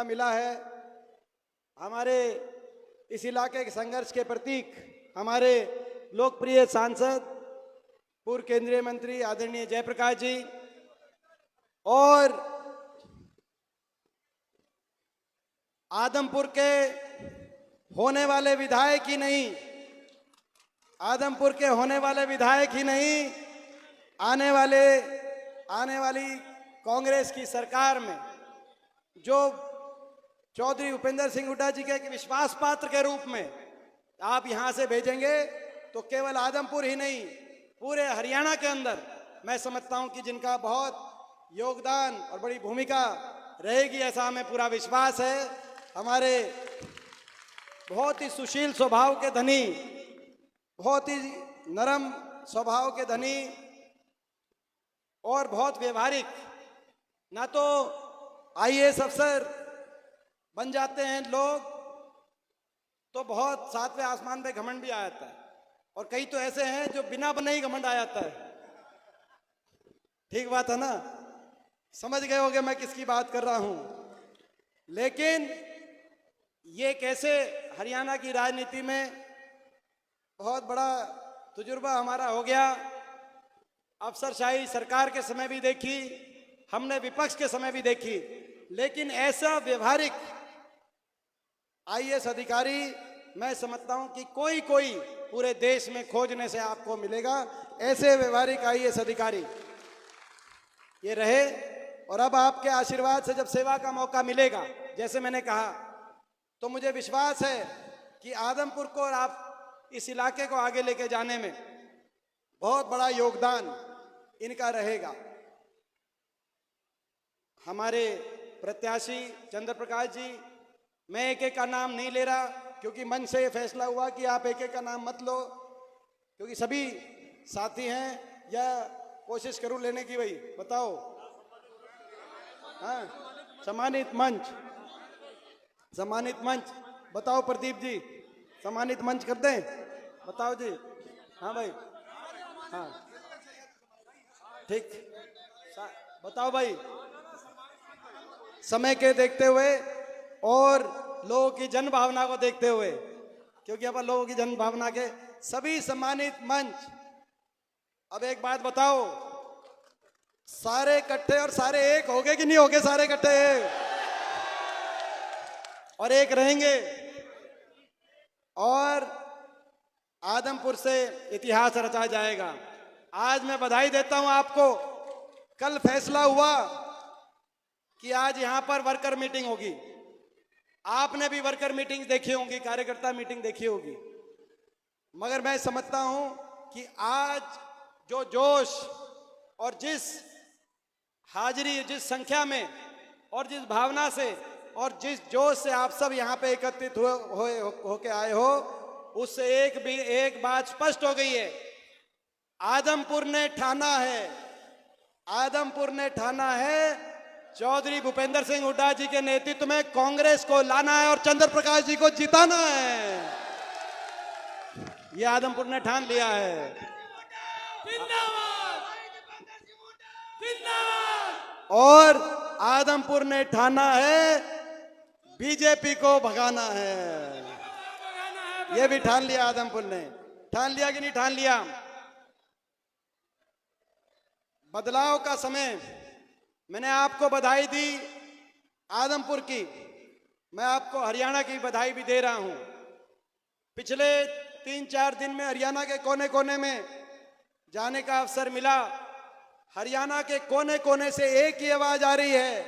मिला है। हमारे इस इलाके के संघर्ष के प्रतीक हमारे लोकप्रिय सांसद पूर्व केंद्रीय मंत्री आदरणीय जयप्रकाश जी और आदमपुर के होने वाले विधायक ही नहीं, आदमपुर के होने वाले विधायक ही नहीं, आने वाली कांग्रेस की सरकार में जो चौधरी भूपेंद्र सिंह हुड्डा जी के विश्वास पात्र के रूप में आप यहां से भेजेंगे तो केवल आदमपुर ही नहीं पूरे हरियाणा के अंदर मैं समझता हूं कि जिनका बहुत योगदान और बड़ी भूमिका रहेगी, ऐसा हमें पूरा विश्वास है। हमारे बहुत ही सुशील स्वभाव के धनी, बहुत ही नरम स्वभाव के धनी और बहुत व्यवहारिक, ना तो आईएएस अफसर बन जाते हैं लोग तो बहुत सातवें आसमान पे घमंड भी आ जाता है, और कई तो ऐसे हैं जो बिना बने ही घमंड आ जाता है। ठीक बात है ना? समझ गए होंगे मैं किसकी बात कर रहा हूं। लेकिन ये कैसे हरियाणा की राजनीति में बहुत बड़ा तजुर्बा हमारा हो गया। अफसरशाही सरकार के समय भी देखी, हमने विपक्ष के समय भी देखी, लेकिन ऐसा व्यवहारिक आईएएस अधिकारी मैं समझता हूं कि कोई पूरे देश में खोजने से आपको मिलेगा। ऐसे व्यवहारिक आईएएस अधिकारी ये रहे, और अब आपके आशीर्वाद से जब सेवा का मौका मिलेगा, जैसे मैंने कहा, तो मुझे विश्वास है कि आदमपुर को और आप इस इलाके को आगे लेके जाने में बहुत बड़ा योगदान इनका रहेगा। हमारे प्रत्याशी चंद्र प्रकाश जी, मैं एक एक का नाम नहीं ले रहा क्योंकि मंच से ये फैसला हुआ कि आप एक एक का नाम मत लो, क्योंकि सभी साथी हैं, या कोशिश करूं लेने की। भाई बताओ, हाँ, सम्मानित मंच बताओ। प्रदीप जी सम्मानित मंच कर दें, बताओ जी। हाँ भाई, हाँ ठीक, बताओ भाई। समय के देखते हुए और लोगों की जन भावना को देखते हुए, क्योंकि अपन लोगों की जन भावना के सभी सम्मानित मंच। अब एक बात बताओ, सारे इकट्ठे और सारे एक हो गए कि नहीं हो गए? सारे इकट्ठे और एक रहेंगे, और आदमपुर से इतिहास रचा जाएगा। आज मैं बधाई देता हूं आपको। कल फैसला हुआ कि आज यहां पर वर्कर मीटिंग होगी। आपने भी वर्कर मीटिंग देखी होगी, कार्यकर्ता मीटिंग देखी होगी, मगर मैं समझता हूं कि आज जो जोश और जिस हाजिरी, जिस संख्या में और जिस भावना से और जिस जोश से आप सब यहाँ पे एकत्रित होके आए हो, उससे एक बात स्पष्ट हो गई है। आदमपुर ने ठाना है चौधरी भूपेंद्र सिंह हुड्डा जी के नेतृत्व में कांग्रेस को लाना है और चंद्र प्रकाश जी को जिताना है। यह आदमपुर ने ठान लिया है। और आदमपुर ने ठाना है बीजेपी को भगाना है। यह भी ठान लिया आदमपुर ने। ठान लिया कि नहीं ठान लिया? बदलाव का समय, मैंने आपको बधाई दी आदमपुर की, मैं आपको हरियाणा की बधाई भी दे रहा हूं। पिछले 3-4 दिन में हरियाणा के कोने कोने में जाने का अवसर मिला। हरियाणा के कोने कोने से एक ही आवाज आ रही है,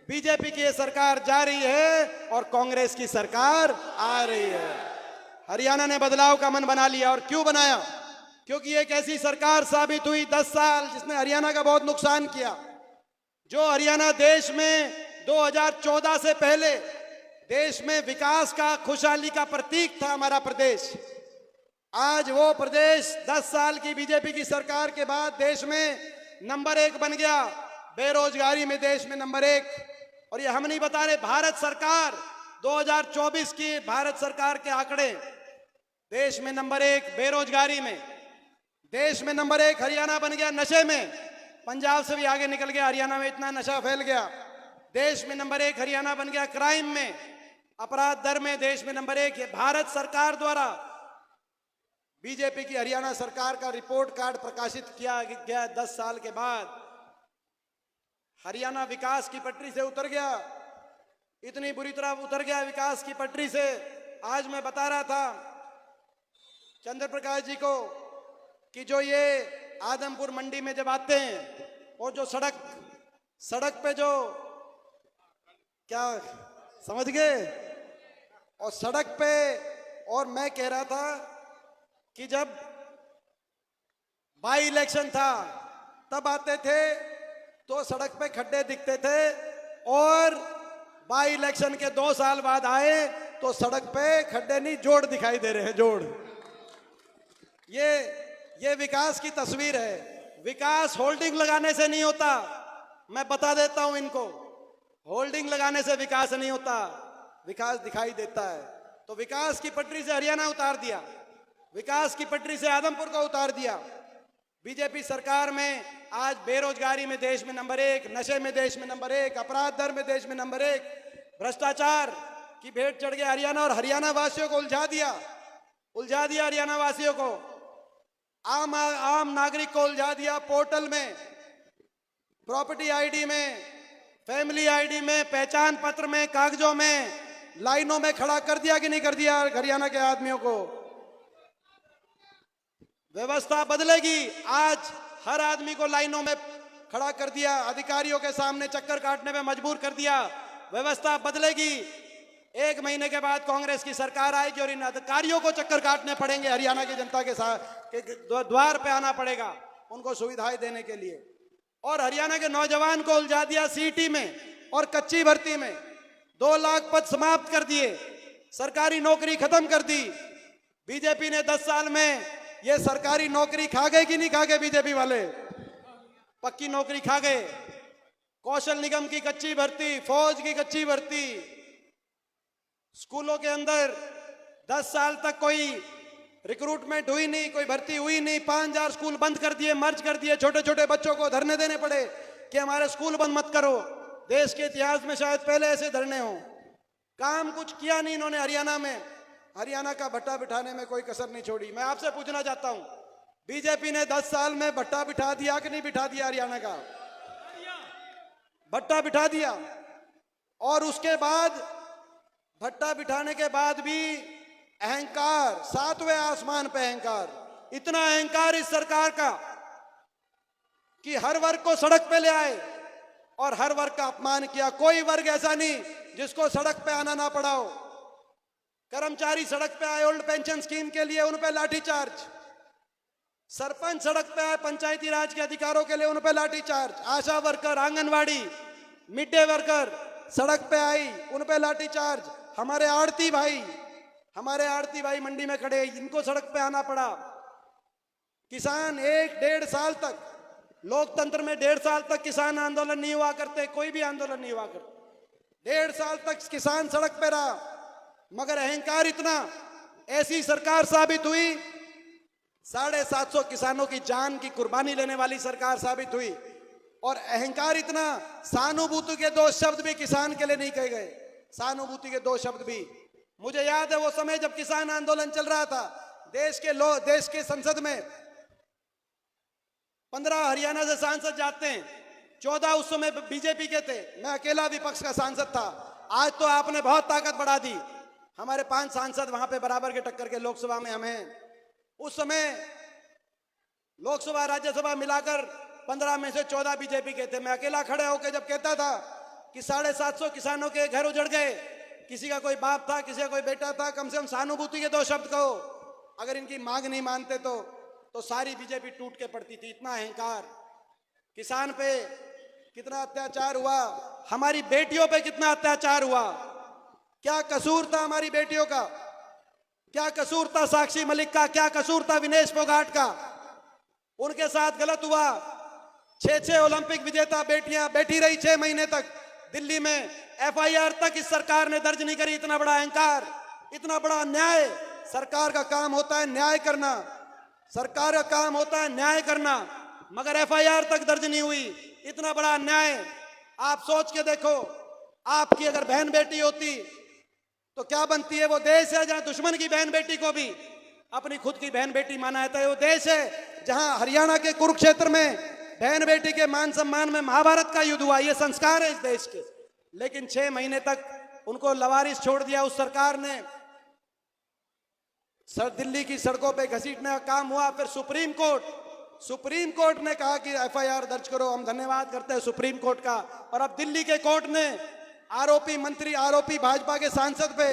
बीजेपी की सरकार जा रही है और कांग्रेस की सरकार आ रही है। हरियाणा ने बदलाव का मन बना लिया। और क्यों बनाया? क्योंकि एक ऐसी सरकार साबित हुई 10 साल जिसने हरियाणा का बहुत नुकसान किया। जो हरियाणा देश में 2014 से पहले देश में विकास का, खुशहाली का प्रतीक था हमारा प्रदेश, आज वो प्रदेश 10 साल की बीजेपी की सरकार के बाद देश में नंबर 1 बन गया। बेरोजगारी में देश में नंबर 1। और ये हम नहीं बता रहे, भारत सरकार 2024 की भारत सरकार के आंकड़े, देश में नंबर 1 बेरोजगारी में, देश में नंबर 1 हरियाणा बन गया। नशे में पंजाब से भी आगे निकल गया, हरियाणा में इतना नशा फैल गया। देश में नंबर 1 हरियाणा बन गया। क्राइम में, अपराध दर में देश में नंबर 1 है। भारत सरकार द्वारा बीजेपी की हरियाणा सरकार का रिपोर्ट कार्ड प्रकाशित किया गया। 10 साल के बाद हरियाणा विकास की पटरी से उतर गया, इतनी बुरी तरह उतर गया विकास की पटरी से। आज मैं बता रहा था चंद्र प्रकाश जी को कि जो ये आदमपुर मंडी में जब आते हैं और जो सड़क पे जो क्या समझ गए, और सड़क पे, और मैं कह रहा था कि जब बाई इलेक्शन था तब आते थे तो सड़क पे खड्डे दिखते थे, और बाई इलेक्शन के 2 साल बाद आए तो सड़क पे खड्डे नहीं, जोड़ दिखाई दे रहे हैं, जोड़। ये विकास की तस्वीर है। विकास होल्डिंग लगाने से नहीं होता, मैं बता देता हूं इनको। होल्डिंग लगाने से विकास नहीं होता, विकास दिखाई देता है। तो विकास की पटरी से हरियाणा उतार दिया, विकास की पटरी से आदमपुर को उतार दिया। बीजेपी सरकार में आज बेरोजगारी में देश में नंबर 1, नशे में देश में नंबर 1, अपराध दर में देश में नंबर 1, भ्रष्टाचार की भेंट चढ़ गया हरियाणा, और हरियाणा वासियों को उलझा दिया हरियाणा वासियों को, आम नागरिक को उलझा दिया। पोर्टल में, प्रॉपर्टी आईडी में, फैमिली आईडी में, पहचान पत्र में, कागजों में, लाइनों में खड़ा कर दिया कि नहीं कर दिया हरियाणा के आदमियों को। व्यवस्था बदलेगी। आज हर आदमी को लाइनों में खड़ा कर दिया, अधिकारियों के सामने चक्कर काटने में मजबूर कर दिया। व्यवस्था बदलेगी। 1 महीने के बाद कांग्रेस की सरकार आएगी और इन अधिकारियों को चक्कर काटने पड़ेंगे, हरियाणा की जनता के साथ द्वार पे आना पड़ेगा उनको सुविधाएं देने के लिए। और हरियाणा के नौजवान को उलझा दिया सीटी में और कच्ची भर्ती में। 2 लाख पद समाप्त कर दिए, सरकारी नौकरी खत्म कर दी। बीजेपी ने 10 साल में ये सरकारी नौकरी खा गए कि नहीं खा गए? बीजेपी वाले पक्की नौकरी खा गए। कौशल निगम की कच्ची भर्ती, फौज की कच्ची भर्ती, स्कूलों के अंदर 10 साल तक कोई रिक्रूटमेंट हुई नहीं, कोई भर्ती हुई नहीं। 5000 स्कूल बंद कर दिए, मर्ज कर दिए। छोटे छोटे बच्चों को धरने देने पड़े कि हमारे स्कूल बंद मत करो। देश के इतिहास में शायद पहले ऐसे धरने हों। काम कुछ किया नहीं इन्होंने हरियाणा में। हरियाणा का भट्टा बिठाने में कोई कसर नहीं छोड़ी। मैं आपसे पूछना चाहता हूं, बीजेपी ने 10 साल में भट्टा बिठा दिया कि नहीं बिठा दिया? हरियाणा का भट्टा बिठा दिया। और उसके बाद भट्टा बिठाने के बाद भी अहंकार, 7वें आसमान पे अहंकार। इतना अहंकार इस सरकार का कि हर वर्ग को सड़क पे ले आए और हर वर्ग का अपमान किया। कोई वर्ग ऐसा नहीं जिसको सड़क पे आना ना पड़ा हो। कर्मचारी सड़क पे आए ओल्ड पेंशन स्कीम के लिए, उन पे लाठीचार्ज। सरपंच सड़क पे आए पंचायती राज के अधिकारों के लिए, उन पे lathicharge. ASHA worker, anganwadi, mid day worker सड़क पे आई, उन पे लाठीचार्ज। हमारे आड़ती भाई मंडी में खड़े, इनको सड़क पे आना पड़ा। किसान 1-1.5 साल तक, लोकतंत्र में 1.5 साल तक किसान आंदोलन नहीं हुआ करते, कोई भी आंदोलन नहीं हुआ करता। 1.5 साल तक किसान सड़क पे रहा, मगर अहंकार इतना, ऐसी सरकार साबित हुई 750 किसानों की जान की कुर्बानी लेने वाली सरकार साबित हुई। और अहंकार इतना, सहानुभूति के 2 शब्द भी किसान के लिए नहीं कहे गए। सहानुभूति के 2 शब्द भी। मुझे याद है वो समय जब किसान आंदोलन चल रहा था, देश के संसद में 15 हरियाणा से सांसद जाते हैं, 14 उस समय बीजेपी के थे। मैं अकेला विपक्ष का सांसद था। आज तो आपने बहुत ताकत बढ़ा दी। हमारे 5 सांसद वहां पे बराबर के टक्कर के लोकसभा में हम हैं। उस समय लोकसभा राज्यसभा मिलाकर 15 में से 14 बीजेपी के थे। मैं अकेला खड़े होकर जब कहता था कि 750 किसानों के घर उजड़ गए, किसी का कोई बाप था, किसी का कोई बेटा था, कम से कम सहानुभूति के 2 शब्द कहो। अगर इनकी मांग नहीं मानते तो सारी बीजेपी टूट के पड़ती थी। इतना अहंकार। किसान पे कितना अत्याचार हुआ, हमारी बेटियों पे कितना अत्याचार हुआ। क्या कसूर था हमारी बेटियों का? क्या कसूर था साक्षी मलिक का? क्या कसूर था विनेश फोगाट का? उनके साथ गलत हुआ। 6 ओलंपिक विजेता बेटियां बैठी रही 6 महीने तक दिल्ली में। FIR तक इस सरकार ने दर्ज नहीं करी। इतना बड़ा अहंकार, इतना बड़ा अन्याय। सरकार का काम होता है न्याय करना, सरकार का काम होता है न्याय करना, मगर FIR तक दर्ज नहीं हुई। इतना बड़ा अन्याय। आप सोच के देखो, आपकी अगर बहन बेटी होती तो क्या बनती है? वो देश है जहां दुश्मन की बहन बेटी को भी अपनी खुद की बहन बेटी माना जाता है। वो देश है जहां हरियाणा के कुरुक्षेत्र में बहन बेटी के मान सम्मान में महाभारत का युद्ध हुआ। ये संस्कार है इस देश के। लेकिन 6 महीने तक उनको लवारिस छोड़ दिया उस सरकार ने। दिल्ली की सड़कों पे घसीटने का काम हुआ। फिर सुप्रीम कोर्ट ने कहा कि एफआईआर दर्ज करो। हम धन्यवाद करते हैं सुप्रीम कोर्ट का। और अब दिल्ली के कोर्ट ने आरोपी मंत्री, आरोपी भाजपा के सांसद पे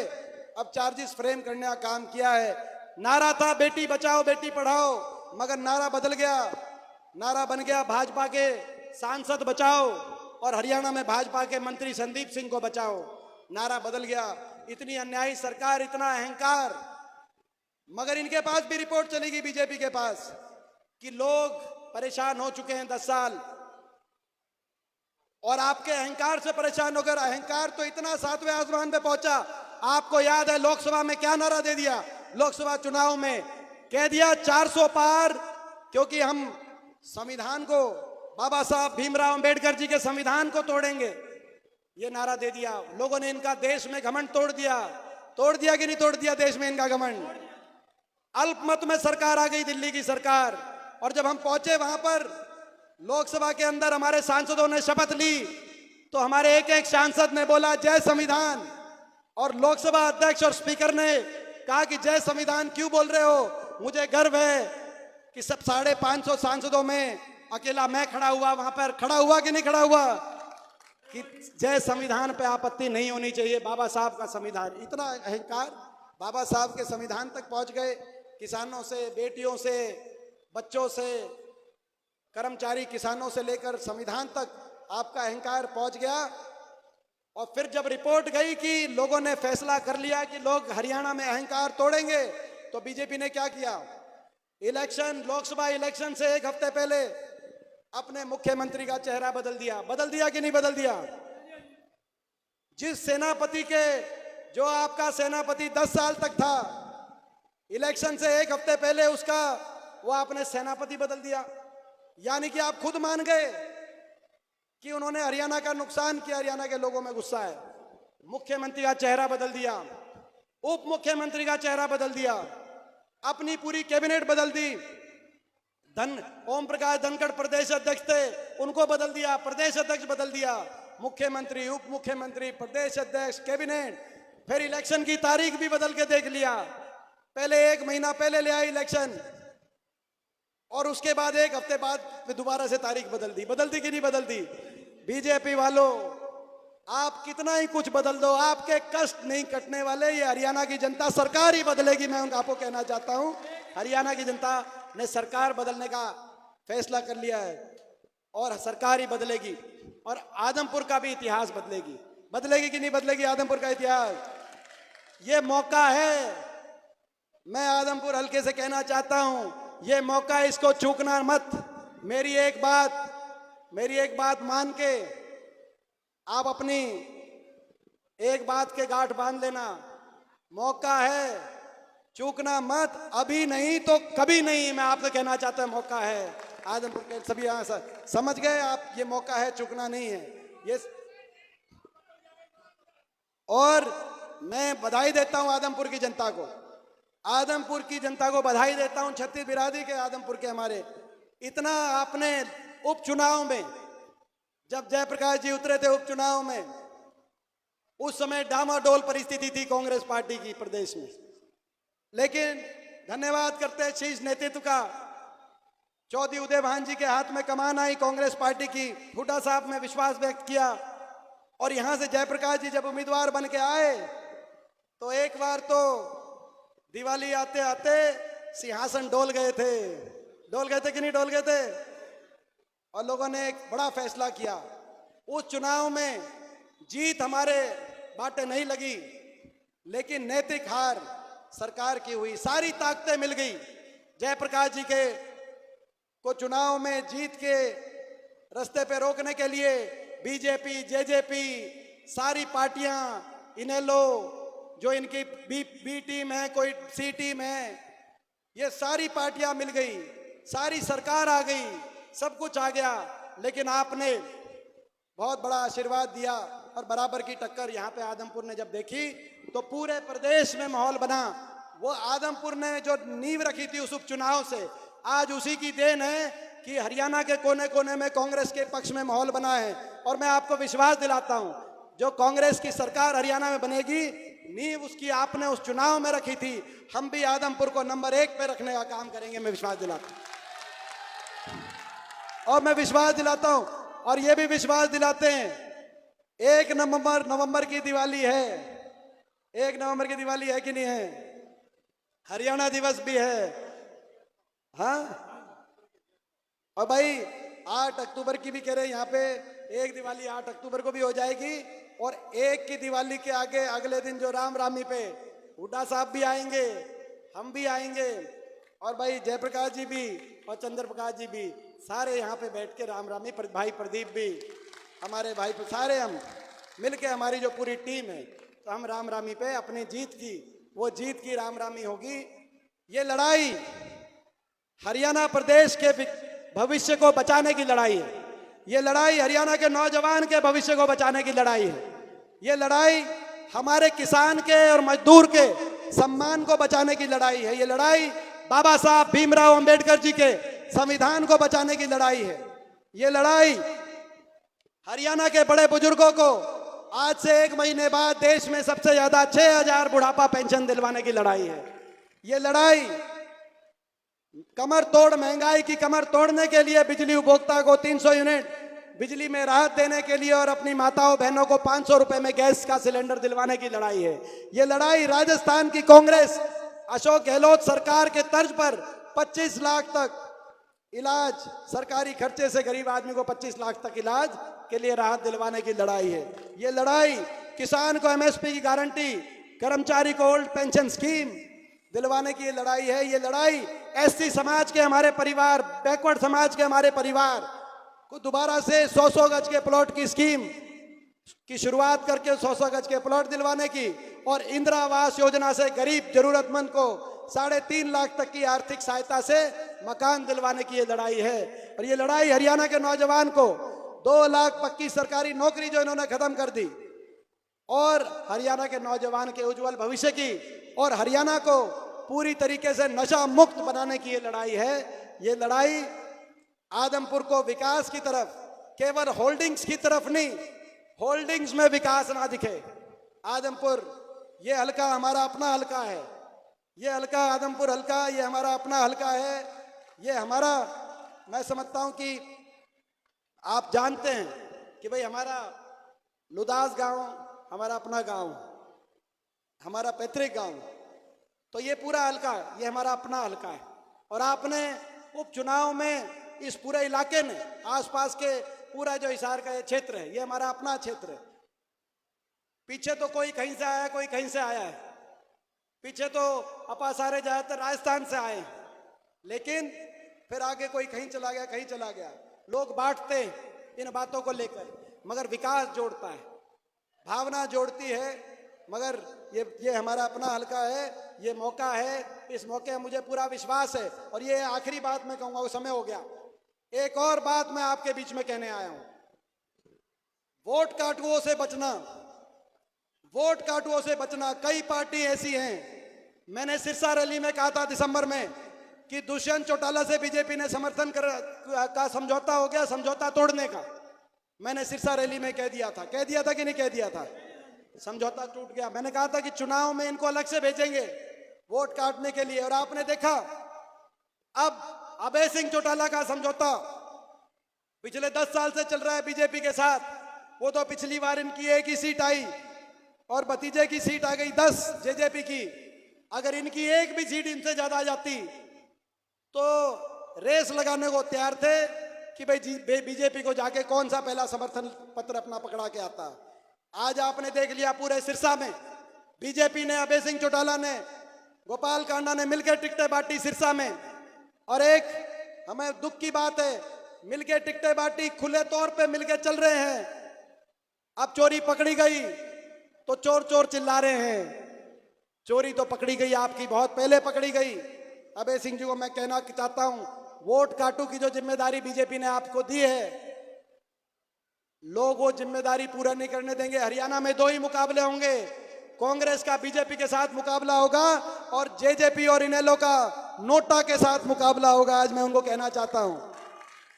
अब चार्जेस फ्रेम करने का काम किया है। नारा था बेटी बचाओ बेटी पढ़ाओ, मगर नारा बदल गया। नारा बन गया भाजपा के सांसद बचाओ और हरियाणा में भाजपा के मंत्री संदीप सिंह को बचाओ। नारा बदल गया। इतनी अन्यायी सरकार, इतना अहंकार। मगर इनके पास भी रिपोर्ट चलेगी, बीजेपी के पास, कि लोग परेशान हो चुके हैं 10 साल और आपके अहंकार से परेशान होकर। अहंकार तो इतना 7वें आसमान पे पहुंचा। आपको याद है लोकसभा में क्या नारा दे दिया? लोकसभा चुनाव में कह दिया 400 पार, क्योंकि हम संविधान को, बाबा साहब भीमराव अंबेडकर जी के संविधान को तोड़ेंगे। ये नारा दे दिया। लोगों ने इनका देश में घमंड तोड़ दिया। तोड़ दिया कि नहीं तोड़ दिया देश में इनका घमंड? अल्पमत में सरकार आ गई, दिल्ली की सरकार। और जब हम पहुंचे वहां पर, लोकसभा के अंदर हमारे सांसदों ने शपथ ली तो हमारे एक एक सांसद ने बोला जय संविधान। और लोकसभा अध्यक्ष और स्पीकर ने कहा कि जय संविधान क्यों बोल रहे हो? मुझे गर्व है कि सब 550 सांसदों में अकेला मैं खड़ा हुआ, वहां पर खड़ा हुआ कि नहीं खड़ा हुआ, कि जय संविधान पे आपत्ति नहीं होनी चाहिए। बाबा साहब का संविधान। इतना अहंकार, बाबा साहब के संविधान तक पहुंच गए। किसानों से, बेटियों से, बच्चों से, कर्मचारी किसानों से लेकर संविधान तक आपका अहंकार पहुंच गया। और फिर जब रिपोर्ट गई कि लोगों ने फैसला कर लिया कि लोग हरियाणा में अहंकार तोड़ेंगे, तो बीजेपी ने क्या किया? इलेक्शन, लोकसभा इलेक्शन से 1 हफ्ते पहले अपने मुख्यमंत्री का चेहरा बदल दिया। बदल दिया कि नहीं बदल दिया? जिस सेनापति के, जो आपका सेनापति 10 साल तक था, इलेक्शन से 1 हफ्ते पहले उसका, वो आपने सेनापति बदल दिया। यानी कि आप खुद मान गए कि उन्होंने हरियाणा का नुकसान किया। हरियाणा के लोगों में गुस्सा है। मुख्यमंत्री का चेहरा बदल दिया, उप मुख्यमंत्री का चेहरा बदल दिया, अपनी पूरी कैबिनेट बदल दी। ओम प्रकाश धनखड़ प्रदेश अध्यक्ष थे, उनको बदल दिया, प्रदेश अध्यक्ष बदल दिया, मुख्यमंत्री, उप मुख्यमंत्री, प्रदेश अध्यक्ष, कैबिनेट। फिर इलेक्शन की तारीख भी बदल के देख लिया। पहले 1 महीना पहले ले आए इलेक्शन, और उसके बाद 1 हफ्ते बाद फिर दोबारा से तारीख बदल दी। बदल दी कि नहीं बदल दी? बीजेपी वालों, आप कितना ही कुछ बदल दो, आपके कष्ट नहीं कटने वाले। ये हरियाणा की जनता, सरकार ही बदलेगी। मैं आपको कहना चाहता हूं, हरियाणा की जनता ने सरकार बदलने का फैसला कर लिया है और सरकार ही बदलेगी। और आदमपुर का भी इतिहास बदलेगी। बदलेगी कि नहीं बदलेगी आदमपुर का इतिहास? ये मौका है। मैं आदमपुर हल्के से कहना चाहता हूं, ये मौका, इसको चूकना मत। मेरी एक बात मान के आप अपनी एक बात के गांठ बांध लेना। मौका है, चूकना मत। अभी नहीं तो कभी नहीं। मैं आपसे कहना चाहता हूं, मौका है। आदमपुर के सभी यहां समझ गए आप, ये मौका है, चूकना नहीं है ये। और मैं बधाई देता हूं आदमपुर की जनता को। आदमपुर की जनता को बधाई देता हूं, छत्तीस बिरादरी के, आदमपुर के हमारे। इतना आपने उपचुनाव में, जब जयप्रकाश जी उतरे थे उपचुनाव में, उस समय डामाडोल परिस्थिति थी कांग्रेस पार्टी की प्रदेश में। लेकिन धन्यवाद करते हैं शीर्ष नेतृत्व का। चौधरी उदय भान जी के हाथ में कमान आई कांग्रेस पार्टी की। हुड्डा साहब ने विश्वास व्यक्त किया। और यहां से जयप्रकाश जी जब उम्मीदवार बन के आए, तो एक बार तो दिवाली आते आते सिंहासन डोल गए थे। डोल गए थे कि नहीं डोल गए थे? और लोगों ने एक बड़ा फैसला किया। उस चुनाव में जीत हमारे बाटे नहीं लगी, लेकिन नैतिक हार सरकार की हुई। सारी ताकतें मिल गई जयप्रकाश जी के को चुनाव में जीत के रास्ते पे रोकने के लिए। बीजेपी, जेजेपी, सारी पार्टियां, इनेलो, जो इनकी बी टीम है, कोई सी टीम है, ये सारी पार्टियां मिल गई, सारी सरकार आ गई, सब कुछ आ गया। लेकिन आपने बहुत बड़ा आशीर्वाद दिया और बराबर की टक्कर यहाँ पे आदमपुर ने जब देखी तो पूरे प्रदेश में माहौल बना। वो आदमपुर ने जो नींव रखी थी उस उपचुनाव से, आज उसी की देन है कि हरियाणा के कोने कोने में कांग्रेस के पक्ष में माहौल बना है। और मैं आपको विश्वास दिलाता हूं, जो कांग्रेस की सरकार हरियाणा में बनेगी, नींव उसकी आपने उस चुनाव में रखी थी। हम भी आदमपुर को नंबर 1 पे रखने का काम करेंगे, मैं विश्वास दिलाता हूं। और मैं विश्वास दिलाता हूं, और ये भी विश्वास दिलाते हैं, 1 नवंबर की दिवाली है। 1 नवंबर की दिवाली है कि नहीं है? हरियाणा दिवस भी है, हाँ। और भाई 8 अक्टूबर की भी कह रहे हैं यहाँ पे, एक दिवाली 8 अक्टूबर को भी हो जाएगी। और 1 की दिवाली के आगे अगले दिन जो रामरामी पे हुड्डा साहब भी आएंगे, हम भी आएंगे, और भाई जयप्रकाश जी भी और चंद्र प्रकाश जी भी, सारे यहाँ पे बैठ के रामरामी, भाई प्रदीप भी, हमारे भाई, सारे हम मिलके, हमारी जो पूरी टीम है, तो हम रामरामी पे अपनी जीत की, वो जीत की रामरामी होगी। ये लड़ाई हरियाणा प्रदेश के भविष्य को बचाने की लड़ाई है। ये लड़ाई हरियाणा के नौजवान के भविष्य को बचाने की लड़ाई है। ये लड़ाई हमारे किसान के और मजदूर के सम्मान को बचाने की लड़ाई है। ये लड़ाई बाबा साहब भीमराव अंबेडकर जी के संविधान को बचाने की लड़ाई है। ये लड़ाई हरियाणा के बड़े बुजुर्गों को आज से 1 महीने बाद देश में सबसे ज्यादा 6000 बुढ़ापा पेंशन दिलवाने की लड़ाई है। ये लड़ाई कमर तोड़ महंगाई की कमर तोड़ने के लिए बिजली उपभोक्ता को 300 यूनिट बिजली में राहत देने के लिए और अपनी माताओं बहनों को 500 रुपए में गैस का सिलेंडर दिलवाने की लड़ाई है। ये लड़ाई राजस्थान की कांग्रेस अशोक गहलोत सरकार के तर्ज पर 25 लाख तक इलाज सरकारी खर्चे से गरीब आदमी को 25 लाख तक इलाज के लिए राहत दिलवाने की लड़ाई है। ये लड़ाई किसान को एमएसपी की गारंटी, कर्मचारी को ओल्ड पेंशन स्कीम दिलवाने की ये लड़ाई है। ये लड़ाई एससी समाज के हमारे परिवार, बैकवर्ड समाज के हमारे परिवार को दोबारा से 100-100 गज के प्लॉट की स्कीम की शुरुआत करके 100-100 गज के प्लॉट दिलवाने की, और इंदिरा आवास योजना से गरीब जरूरतमंद को 3.5 लाख तक की आर्थिक सहायता से मकान दिलवाने की ये लड़ाई है। और ये लड़ाई हरियाणा के नौजवान को 2 लाख पक्की सरकारी नौकरी जो इन्होंने खत्म कर दी, और हरियाणा के नौजवान के उज्जवल भविष्य की, और हरियाणा को पूरी तरीके से नशा मुक्त बनाने की ये लड़ाई है। ये लड़ाई आदमपुर को विकास की तरफ, केवल होल्डिंग्स की तरफ नहीं, होल्डिंग्स में विकास ना दिखे। आदमपुर ये हल्का हमारा अपना हल्का है। ये हल्का आदमपुर हल्का ये हमारा अपना हल्का है। ये हमारा, मैं समझता हूं कि आप जानते हैं कि भाई हमारा लुदास गांव हमारा अपना गांव, हमारा पैतृक गांव, तो ये पूरा हल्का ये हमारा अपना हल्का है। और आपने उपचुनाव में इस पूरे इलाके में, आसपास के पूरा जो हिसार का ये क्षेत्र है, ये हमारा अपना क्षेत्र है। पीछे तो कोई कहीं से आया, कोई कहीं से आया है। पीछे तो अपा सारे ज्यादातर राजस्थान से आए, लेकिन फिर आगे कोई कहीं चला गया, कहीं चला गया। लोग बांटते इन बातों को लेकर, मगर विकास जोड़ता है, भावना जोड़ती है। मगर ये हमारा अपना हल्का है, ये मौका है। इस मौके में मुझे पूरा विश्वास है। और ये आखिरी बात मैं कहूंगा, वो समय हो गया। एक और बात मैं आपके बीच में कहने आया हूं, वोट काटुओं से बचना, वोट काटुओं से बचना। कई पार्टी ऐसी हैं, मैंने सिरसा रैली में कहा था दिसंबर में कि दुष्यंत चौटाला से बीजेपी ने समर्थन का समझौता हो गया, समझौता तोड़ने का। मैंने सिरसा रैली में कह दिया था कि नहीं कह दिया था? समझौता टूट गया। मैंने कहा था कि चुनाव में इनको अलग से भेजेंगे वोट काटने के लिए, और आपने देखा अब अभय सिंह चौटाला का समझौता पिछले 10 साल से चल रहा है बीजेपी के साथ। वो तो पिछली बार इनकी 1 ही सीट आई और भतीजे की सीट आ गई 10 जेजेपी की। अगर इनकी 1 भी सीट इनसे ज्यादा आ जाती तो रेस लगाने को तैयार थे कि भाई बीजेपी को जाके कौन सा पहला समर्थन पत्र अपना पकड़ा के आता। आज आपने देख लिया पूरे सिरसा में बीजेपी ने, अभय सिंह चौटाला ने, गोपाल कांडा ने मिलकर टिकटें बांटी सिरसा में। और एक हमें दुख की बात है, मिलकर टिकटें बांटी, खुले तौर पे मिलकर चल रहे हैं। अब चोरी पकड़ी गई तो चोर चोर चिल्ला रहे हैं। चोरी तो पकड़ी गई आपकी, बहुत पहले पकड़ी गई। अभय सिंह जी को मैं कहना चाहता हूं, वोट काटू की जो जिम्मेदारी बीजेपी ने आपको दी है, लोग वो जिम्मेदारी पूरा नहीं करने देंगे। हरियाणा में 2 ही मुकाबले होंगे, कांग्रेस का बीजेपी के साथ मुकाबला होगा और जेजेपी और इनेलो का नोटा के साथ मुकाबला होगा। आज मैं उनको कहना चाहता हूं,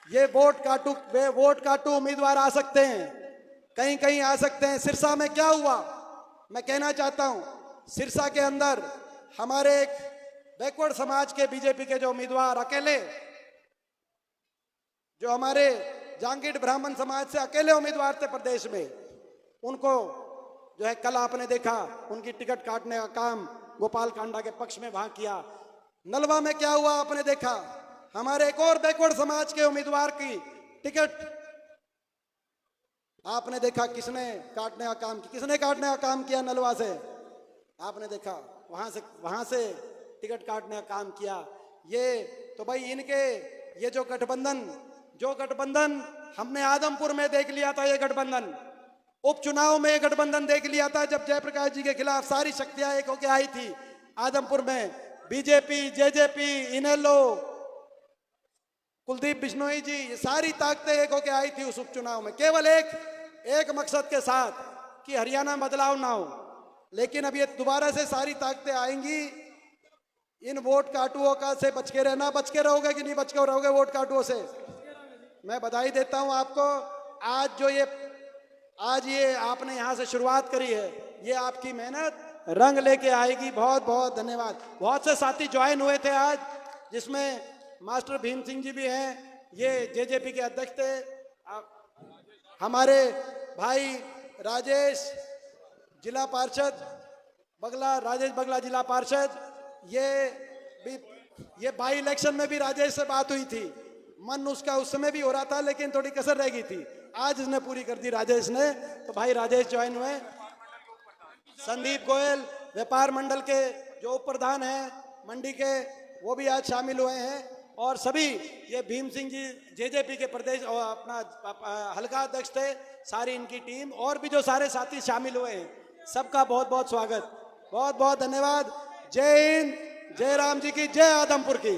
ये वोट काटू उम्मीदवार आ सकते हैं, कहीं कहीं आ सकते हैं। सिरसा में क्या हुआ मैं कहना चाहता हूं, सिरसा के अंदर हमारे एक बैकवर्ड समाज के बीजेपी के जो उम्मीदवार अकेले, जो हमारे जांगीड़ ब्राह्मण समाज से अकेले उम्मीदवार थे प्रदेश में, उनको जो है कल आपने देखा उनकी टिकट काटने का काम गोपाल कांडा के पक्ष में वहां किया। नलवा में क्या हुआ आपने देखा, हमारे एक और बैकवर्ड समाज के उम्मीदवार की टिकट आपने देखा किसने काटने का काम किया नलवा से, आपने देखा वहां से टिकट काटने का काम किया। ये तो भाई इनके ये जो गठबंधन हमने आदमपुर में देख लिया था, ये गठबंधन उपचुनाव में ये गठबंधन देख लिया था, जब जयप्रकाश जी के खिलाफ सारी शक्तियां एक होकर आई थी आदमपुर में, बीजेपी, जेजेपी, इनेलो, कुलदीप बिश्नोई जी, ये सारी ताकतें एक होकर आई थी उस उपचुनाव में, केवल एक मकसद के साथ कि हरियाणा में बदलाव ना हो। लेकिन अब ये दोबारा से सारी ताकतें आएंगी, इन वोट काटुओं का से बच के रहना। बच के रहोगे कि नहीं बच के रहोगे वोट काटुओं से? मैं बधाई देता हूं आपको। आज ये आपने यहां से शुरुआत करी है, ये आपकी मेहनत रंग लेके आएगी। बहुत बहुत धन्यवाद। बहुत से साथी ज्वाइन हुए थे आज, जिसमें मास्टर भीम सिंह जी भी हैं, ये जेजेपी के अध्यक्ष थे, हमारे भाई राजेश जिला पार्षद बगला, राजेश बगला जिला पार्षद, ये बाई इलेक्शन में भी राजेश से बात हुई थी, मन उसका उस समय भी हो रहा था लेकिन थोड़ी कसर रह गई थी, आज इसने पूरी कर दी राजेश ने। तो भाई राजेश ज्वाइन हुए। संदीप गोयल व्यापार मंडल के जो उप प्रधान हैं मंडी के, वो भी आज शामिल हुए हैं। और सभी ये भीम सिंह जी जेजेपी के प्रदेश और अपना हल्का अध्यक्ष थे, सारी इनकी टीम और भी जो सारे साथी शामिल हुए हैं, सबका बहुत बहुत स्वागत, बहुत बहुत धन्यवाद। जय हिंद, जय राम जी की, जय आदमपुर की।